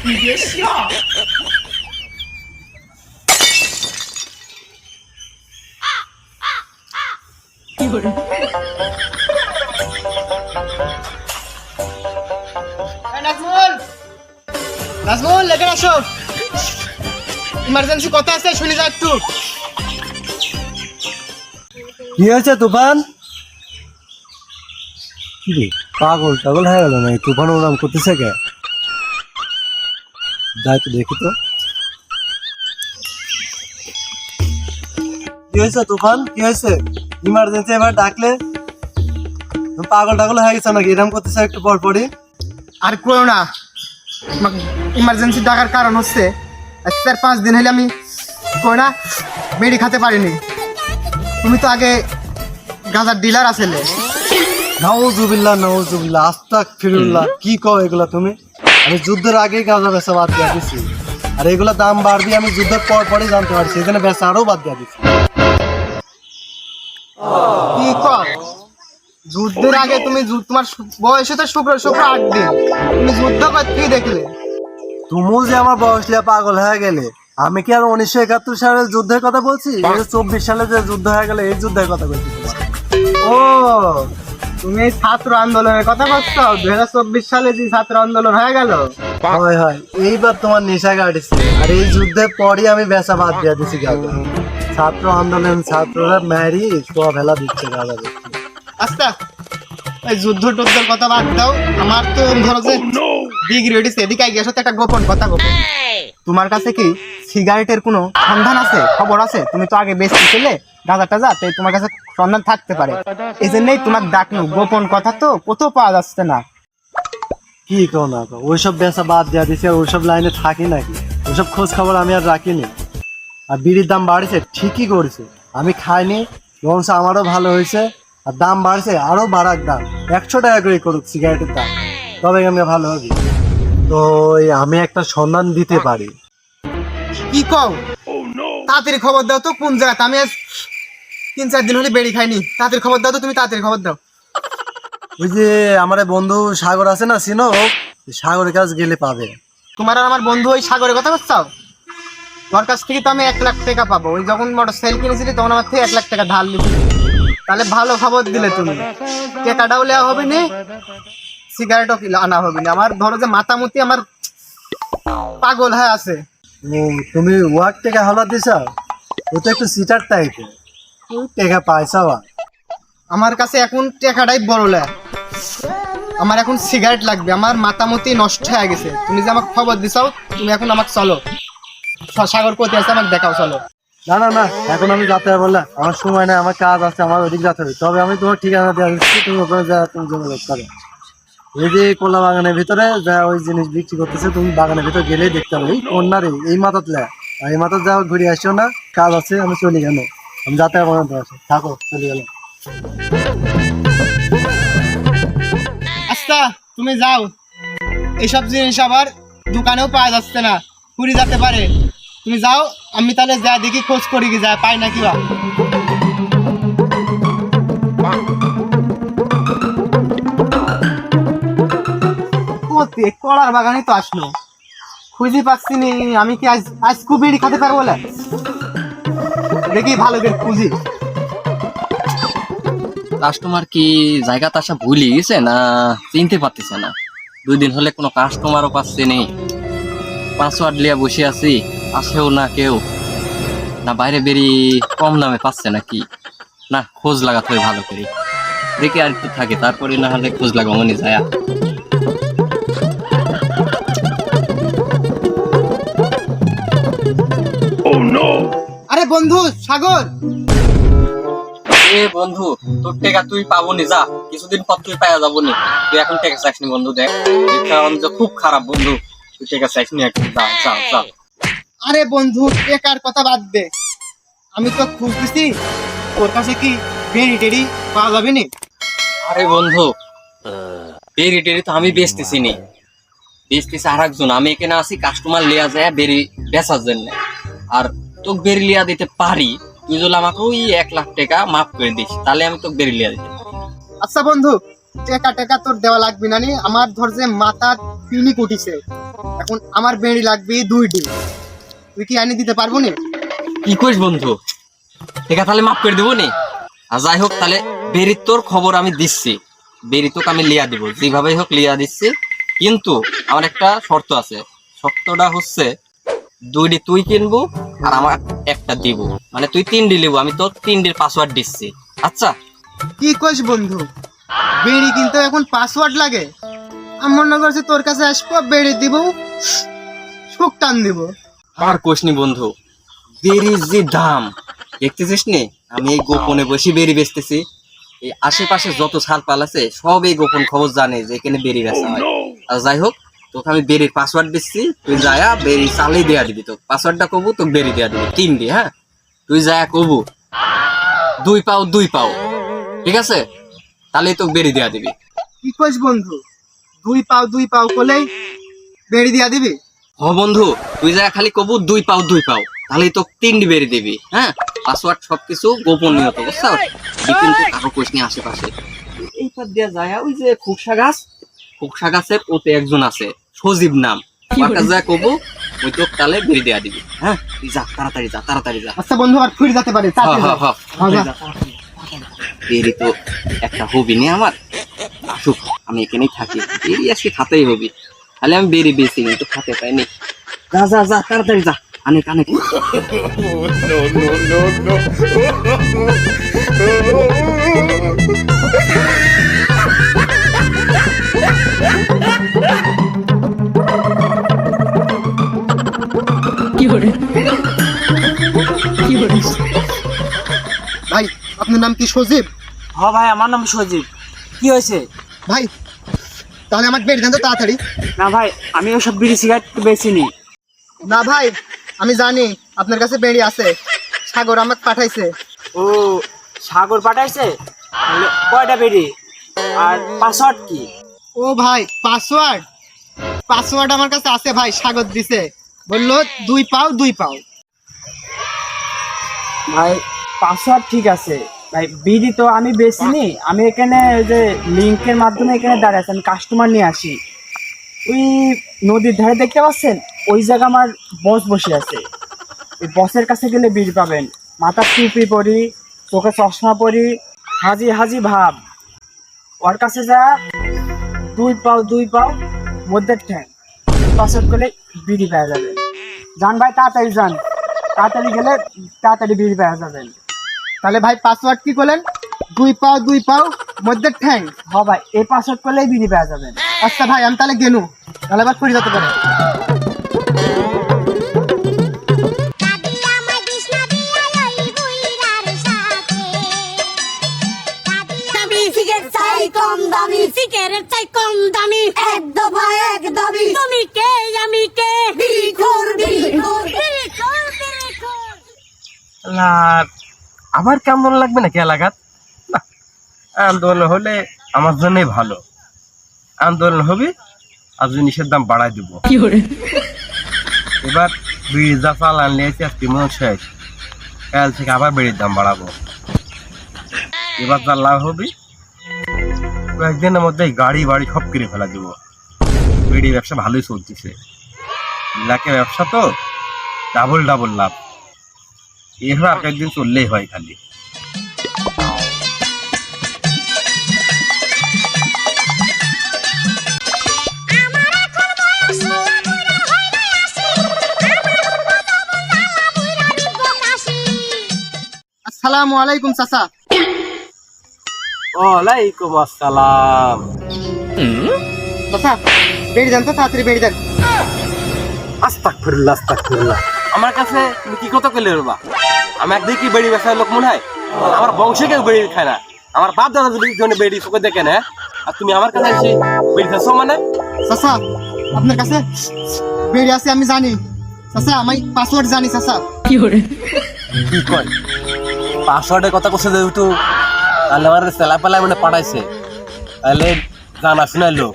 你别笑。有人。নাজমুল নাজমুল লেগে আসো ইমার্জেন্সি কথা আছে শুনে যা একটু কি হয়েছে তুফান? কি রে পাগল টাগল হয়ে গেল না তুফান ওরাম করতেছে কে? যাই তো দেখি তো কি হয়েছে তুফান, কি হয়েছে? ইমার্জেন্সি এবার ডাকলে পাগল টাগল হয়ে গেছে নাকি? এরকম করতেছে একটু পর পরই। আর করো না, ইমার্জেন্সি ডাকার কারণ হচ্ছে 4-5 দিন হলে আমি কই না বেড়ি খেতে পারিনি। তুমি তো আগে গাঁজার ডিলার আছিলে। নাউজুবিল্লাহ নাউজুবিল্লাহ আস্তাগফিরুল্লাহ, কি কও এগুলা তুমি? আমি যুদ্ধের আগেই গাঁজা বেচা বাদ দিয়ে দিছি, আর এগুলা দাম বাড়বি আমি যুদ্ধের পর পরই জানতে পারছি, এখানে বেচা আরও বাদ দিয়ে দিছি। কি কও? যুদ্ধের আগে তুমি তোমার বয়সে তো শুক্র 8 দিন, তুমি যুদ্ধ করতে দেখলে? তুমিও যে আমার বয়স লিয়া পাগল হয়ে গেলে, আমি কি আর 1971 সালের যুদ্ধের কথা বলছি? 24 সালে যে যুদ্ধ হয়ে গেল এই যুদ্ধের কথা বলছি। ও তুমি এই ছাত্র আন্দোলনের কথা বলছো? 2024 সালে যে ছাত্র আন্দোলন হয়ে গেল, হয় হয় এইবার তোমার নেশা কাটছে। আর এই যুদ্ধের পরই আমি বেচা বাদ দিয়ে দিছি গাঁজা। ছাত্র আন্দোলন ছাত্ররা ম্যারি সব ভেলা দিচ্ছে গাঁজা দিচ্ছে। আচ্ছা এই যুদ্ধ টুদ্ধের কথা বাদ দাও, আমার তো ধরো যে ডিগ্রি হয়েছে, এদিকে গেছো তো একটা গোপন কথা। গোপন, তোমার কাছে কি সিগারেটের কোনো সন্ধান আছে, খবর আছে? তুমি তো আগে বেশি ছিলে গাঁজা টাজা, তাই তোমার কাছে সন্ধান থাকতে পারে, এই জন্যই তোমার ডাকনু। গোপন কথা তো কোথাও পাওয়া যাচ্ছে না। কি কো না কো, ওইসব বেচা বাদ দিয়ে দিছি, আর ওইসব লাইনে থাকি নাকি? ওইসব খোঁজ খবর আমি আর রাখিনি। আর বিড়ির দাম বাড়ছে ঠিকই করেছে, আমি খাইনি, বরঞ্চ আমারও ভালো হয়েছে। আর দাম বাড়ছে, আরো বাড়াক দাম, 100 টাকা করে করুক সিগারেটের দাম, তবে আমি ভালো হবে। তো আমি একটা সন্ধান দিতে পারি। কি কও? তাড়াতাড়ি খবর দাও তো, কোন জায়গাতে? আমি আজ 3-4 দিন হলে বেড়ি খাইনি, তাড়াতাড়ি খবর দাও তো, তুমি তাড়াতাড়ি খবর দাও। ওই যে আমার বন্ধু সাগর আছে না, চিনো? সাগরের কাছে গেলে পাবে। তোমার আর আমার বন্ধু ওই সাগরের কথা বলছো? তোমার কাছ থেকে তো আমি 1 লাখ টাকা পাবো। ওই যখন মোটরসাইকেল কিনেছিলি তখন আমার থেকে 1 লাখ টাকা ধার নিয়েছিলি। তাহলে ভালো খবর দিলে তুমি, টাকাটাও নেওয়া হবে না, সিগারেটও আনা হবে না। আমার ধরো যে মাথামুতি আমার পাগল হয়ে আছে। ও তুমি ওয়াক টাকা হলা দিছ? ও তো একটু সিটার টাইপের, টাকা পাইছাও। আমার কাছে এখন টাকাটাই বড় লাগে, আমার এখন সিগারেট লাগবে, আমার মাথামুতি নষ্ট হয়ে গেছে। তুমি যে আমাকে খবর দিছাও, তুমি এখন আমাকে চলো, সাগর কোথায় আছে আমাকে দেখাও, চলো। না না না, এখন আমি যেতে পারবো না, আমার সময় নাই, আমার কাজ আছে, আমার ওদিক যেতে হবে। তবে আমি তোমার ঠিকানা দেওয়া দিচ্ছি, তুমি ওখানে যা তুমি যোগাযোগ করো। এই যে কলা বাগানের ভিতরে যা ওই জিনিস বিক্রি করতেছে, তুমি বাগানের ভিতরে গেলেই দেখতে হবে। এই কন্যারে এই মাথাত লে, আর এই মাথাত যাও, ঘুরে আসো না, কাজ আছে, আমি চলে গেল, আমি যেতে পারবো না। থাকো, চলে গেল। আচ্ছা তুমি যাও, এইসব জিনিস আবার দোকানেও পাওয়া যাচ্ছে না, পুরি যেতে পারে। তুমি যাও, আমি তাহলে যা দেখি খোঁজ করি কি যায়, পাই নাকি বা। কলার বাগানে তো আসলো, খুঁজে পাচ্ছি নি। আমি কি আজ খুব বেড়ি খাতে পারবো বলে? দেখি ভালো করে খুঁজি। কাস্টমার কি জায়গা তাসা ভুলে গেছে না চিনতে পারতেছে না? 2 দিন হলে কোনো কাস্টমারও পাচ্ছে নেই, পাসওয়ার্ড লিয়া বসে আছি, আসেও না কেউ, না বাইরে বেরি কম দামে পাচ্ছে নাকি? না, খোঁজ লাগাতে হয় ভালো করে, দেখি আর একটু থাকে, তারপরে না হলে খোঁজ লাগাবো মনে যায়। আরে বন্ধু সাগর, এ বন্ধু, তোর টাকা তুই পাবো নি, যা কিছুদিন পর তুই পাওয়া যাবো নি, তুই এখন টাকা চাইসনি বন্ধু। দেখ খুব খারাপ বন্ধু, তুই টাকা চাইসনি এখন, যা যা যা। আরে বন্ধু টাকার কথা বাদ দে, আমি তো খুঁজতেছি, তোর কাছে কি বেরি টেরি পাওয়া যাবে নি? আরে বন্ধু, বেরি টেরি তো আমি বেচতেছি নি, বেচতেছি আর একজন। আমি এখানে আছি কাস্টমার লিয়া যায় বেরি বেচার জন্য, আর তোকে বেরি লিয়া দিতে পারি, তুই যদি আমাকে ওই 1 লাখ টাকা মাফ করে দিস তাহলে আমি তোকে বেরিয়ে লিয়া দিতে। আচ্ছা বন্ধু, টাকা টাকা তোর দেওয়া লাগবে না নি, আমার ধর যে মাথা পিনিক উঠিছে, এখন আমার বেড়ি লাগবে 2 ডিম, তুই কি আনি দিতে পারবো নি? কি করিস বন্ধু, টাকা তাহলে মাফ করে দেবো নি। আর যাই হোক তাহলে বেরির তোর খবর আমি দিচ্ছি, বেরি তোকে আমি লিয়া দিব, যেভাবেই হোক লিয়া দিচ্ছি। কিন্তু আমার একটা শর্ত আছে, শর্তটা হচ্ছে 2ডি তুই কিনবো আর আমার একটা দিব, মানে তুই 3ডি নিবো, আমি তোর 3ডির পাসওয়ার্ড দিচ্ছি। আচ্ছা কি কইস বন্ধু, বেড়ি কিন্তু এখন পাসওয়ার্ড লাগে? আমি মনে করছি তোর কাছে আসবো, বেড়ি দিব, সুখ টান দিব। আর কোশনি বন্ধু, বেরির যে দাম দেখতেছিস নি, আমি এই গোপনে বসে বেরি বেচতেছি। এই আশেপাশে যত ছালপাল আছে সব এই গোপন খবর জানে যে এখানে বেরি বেচা হয়। আর যাই হোক তোকে আমি বেরির পাসওয়ার্ড দিচ্ছি, তুই যায়া বেরি চালেই দেয়া দিবি, তোকে পাসওয়ার্ডটা কবু তোকে বেরি দেয়া দিবি 3ডি। হ্যাঁ তুই যায়া কবু 2 পাও 2 পাও, ঠিক আছে? তাহলেই তোকে বেরি দেয়া দিবি। কি কইস বন্ধু, 2 পাও করলেই বেড়ি দিয়া দিবি? হ বন্ধু, তুই যা খালি কবু 2 পাও 2 পাও, তাহলেই তো 3ডি বেরি দিবি। হ্যাঁ পাসওয়ার্ড সবকিছু গোপনীয়ত, বুঝছো? কিন্তু কারো কোশনি আশেপাশে এইবার দেয়া যায়। ওই যে খুকসা গাছের ওতে একজন আছে সজীব নাম, ওটা যা কবু ওই তো তাহলে বেরি দেয়া দিবি। হ্যাঁ তুই যা, তাড়াতাড়ি যা। আচ্ছা বন্ধু, আর ফিরে যেতে পারে, বেরি তো একটা হবি নে আমার, আসুক আমি এখানেই থাকি, বেরি আজকে খাতেই হবি, তাহলে আমি বেরি বেশি কিন্তু খাতে পাইনি। যা তাড়াতাড়ি যা, অনেক ভাই আপনার নাম কি সজীব? হ্যাঁ ভাই, আমার নাম সজীব। কি হয়েছে? ভাই তাহলে আমার বেড়ি দেন তো তাড়াতাড়ি। না ভাই, আমি ওসব বিড়ি সিগারেট বেচিনি। না ভাই, আমি জানি আপনার কাছে বেড়ি আছে, সাগর আমাকে পাঠাইছে। ও, সাগর পাঠাইছে? তাহলে কয়টা বিড়ি আর পাসওয়ার্ড কি? ও ভাই, পাসওয়ার্ড আমার কাছে আছে ভাই, সাগর দিছে, বললো 2 পাও 2 পাও। ভাই পাসওয়ার্ড ঠিক আছে ভাই, বিড়ি তো আমি বেচিনি, আমি এখানে ওই যে লিঙ্কের মাধ্যমে এখানে দাঁড়িয়ে আছি, আমি কাস্টমার নিয়ে আসি। ওই নদীর ধারে দেখতে পাচ্ছেন, ওই জায়গা আমার বস বসে আছে, ওই বসের কাছে গেলে বিড়ি পাবেন। মাথার টুপি পরি, চোখে চশমা পরি, হাজি হাজি ভাব, ওর কাছে যা 2 পাও মধ্যের ঠ্যাং পাসওয়ার্ড করলে বিড়ি পাওয়া যাবে। যান ভাই, তাড়াতাড়ি যান, তাড়াতাড়ি গেলে তাড়াতাড়ি বিড়ি পাওয়া যাবেন। তাহলে ভাই পাসওয়ার্ড কি করলেন? 2 পাও মধ্যে ঠ্যাং। হ্যাঁ ভাই, এই পাসওয়ার্ড করলেই বিড়ি পাওয়া যাবেন। আচ্ছা ভাই, আমি তাহলে গেলু, তাহলে আবার ফিরে যেতে পারে। কম দামি সিগারেট চাই, কম দামি এক দফা এক দাবি, তুমি কে আমি কে, বিড়িখোর আবার কেমন লাগবে নাকি এলাকাত? না, আন্দোলন হলে আমার জন্যই ভালো, আন্দোলন হবে আর জিনিসের দাম বাড়াই দিব। এবার বিড়ি যা চাল আনলে আজকে মনে শেষ, কাল থেকে আবার বিড়ির দাম বাড়াবো। এবার যা লাভ হবে কয়েকদিনের মধ্যে গাড়ি বাড়ি সব কিনে ফেলা দিব। বিড়ি ব্যবসা ভালোই চলতেছে, এলাকার ব্যবসা তো ডাবল লাভ। এভাবে আর কয়েকদিন চললেই হয় খালি। আসসালামু আলাইকুম চাচা। ওয়ালাইকুম আসসালাম। চাচা বেড়ি দেন তো, তাড়াতাড়ি বেড়ি দেন। আস্তাগফিরুল্লাহ। আমার কাছে তুমি কি কথা কইলে বাবা? আমি একদিকে কি বেড়ি ব্যবসার লোক মনে হয়? আমার বংশে কেউ বেড়ি খায় না, আমার বাপ দাদা যদি বেড়ি চোখে দেখে না, আর তুমি আমার কাছে এসে বেড়ি খাচ্ছ মানে? চাচা আপনার কাছে বেড়ি আছে আমি জানি চাচা, আমি পাসওয়ার্ড জানি চাচা। কি কয় পাসওয়ার্ডের কথা কইছে যে একটু, তাহলে আমার সেলাপালা মানে পাঠাইছে, তাহলে জানা শোনার লোক,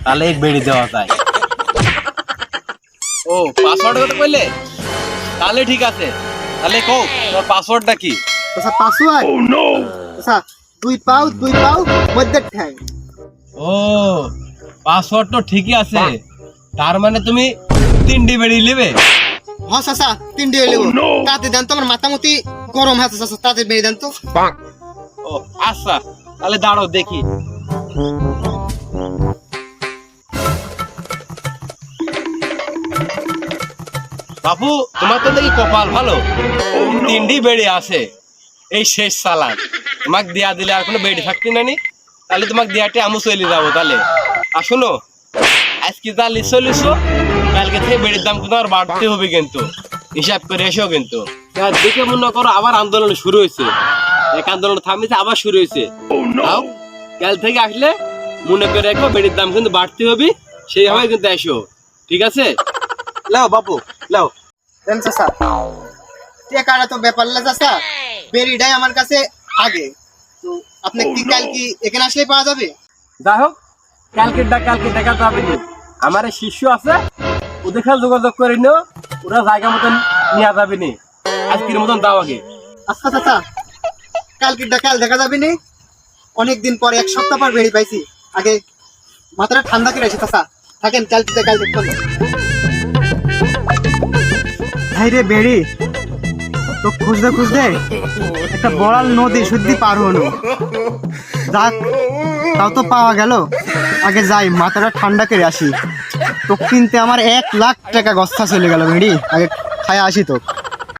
তাহলে এক বেড়ি দেওয়া যায়। ও পাসওয়ার্ডের কথা কইলে তাহলে ঠিক আছে, তাহলে কও তোর পাসওয়ার্ডটা কি? চাচা পাসওয়ার্ড চাচা 2 পাও মধ্যে ঠাই। ও পাসওয়ার্ড তো ঠিকই আছে, তার মানে তুমি 3ডি বেড়ি নেবে? হ্যাঁ চাচা 3 দিয়ে লেবো। তাতে দেন তো, আমার মাথামতি গরম আছে চাচা, তাতে বেরিয়ে দেন তো। ও আচ্ছা, তাহলে দাঁড়াও দেখি। বাপু তোমার তো দেখি কপাল ভালো, 3ডি বেড়ে আছে, এই শেষ চালান। তোমাকে দেয়া দিলে আর কোনো বেড়ে থাকতি না নি, তাহলে তোমাকে দেয়াতে আমি চলে যাবো তাহলে। আর শোনো, আজকে যা লিসো লিসো, কালকে থেকে বেড়ির দাম কিন্তু আর বাড়তে হবে, কিন্তু হিসাব করে এসো। কিন্তু দেখে মনে করো আবার আন্দোলন শুরু হয়েছে, এক আন্দোলন থামিয়েছে আবার শুরু হয়েছে। তাও কাল থেকে আসলে মনে করে রেখো, বেড়ির দাম কিন্তু বাড়তে হবে, সেইভাবে কিন্তু এসো, ঠিক আছে? লাও বাপু লাও দেন চাচা। টাকাটা তো ব্যাপার না চাচা, বেরিটাই আমার কাছে আগে। তো আপনি কি কাল কি এখানে আসলে পাওয়া যাবে? যাই হোক, কালকে দেখা যাবে নি। আমার এই শিষ্য আছে, ওদের সাথে যোগাযোগ করে নিও, ওরা জায়গা মতন নেওয়া যাবে নি। আজকের মতন দাও আগে। আচ্ছা চাচা, কাল দেখা যাবে নি। অনেকদিন পরে 1 সপ্তাহ পর বেড়ি পাইছি, আগে মাথাটা ঠান্ডা করে আসি চাচা। থাকেন, কাল দেখবো। ভাই রে বেড়ি তো খুঁজতে একটা বড়াল নদী শুদ্ধি পার হলো। যাক, তাও তো পাওয়া গেল। আগে যাই, মাথাটা ঠান্ডা করে আসি। তো কিনতে আমার 1 লাখ টাকা গস্তা চলে গেল বেড়ি, আগে খায় আসি তো।